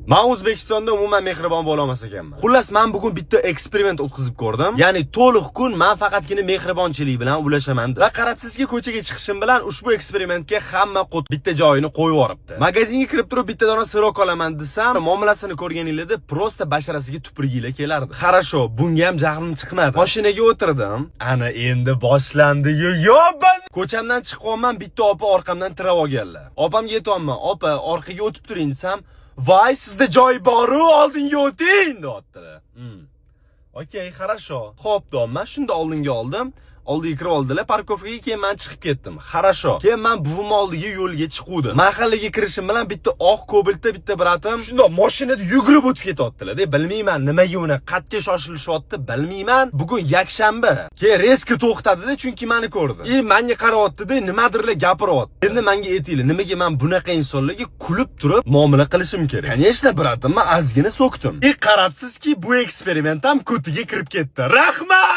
Men O'zbekistonda umuman mehribon bo'la olmas ekanman. Xullas, men bugun bitta eksperiment o'tkazib ko'rdim. Ya'ni to'liq kun men faqatgina mehribonchilik bilan ulashaman. Va qarabsizki, ko'chaga chiqishim bilan ushbu eksperimentga hamma bitta joyini qo'yib yoribdi. Magazinga kirib turib bitta dona sirok olaman desam, muomalasini ko'rganingizda prosta basharasiga tupriginglar kelardi. Qarasho, bunga ham jahlim chiqmadi. Mashinaga o'tirdim. Ana endi boshlandi-yu. Yo'ban! Ko'chamdan chiqyapman, bitta opa orqamdan tirab olganlar. Opamga aytayapman, "Opa, orqaga o'tib turing" desam, "Voy, sizda joy bor-ku, oldinga o'ting" deyaptilar. Okey, хорошо. Xo'p, men shunda oldinga oldim. Oldiga kirib oldilar, parkovkaga, keyin men chiqib ketdim. Хорошо. Keyin men buvim oldiga yo'lga chiquvdim. Mahallaga kirishim bilan bitta oq Cobaltda bitta bratim shunda mashinada yugurib o'tib ketyaptilar. Bilmayman nimaga uni qatga shoshilishyapti, bilmayman. Bugun yakshanba. Keyin reska to'xtadi-da, chunki meni ko'rdi. Menga qarayapti-da, nimadirlar gapiryapti. Endi menga aytinglar, nimaga men bunaqa insonlarga kulib turib muomala qilishim kerak? Конечно, bratimni ozgina so'kdim. Qarabsizki, bu eksperiment ham ko'tiga kirib ketdi. Rahmat!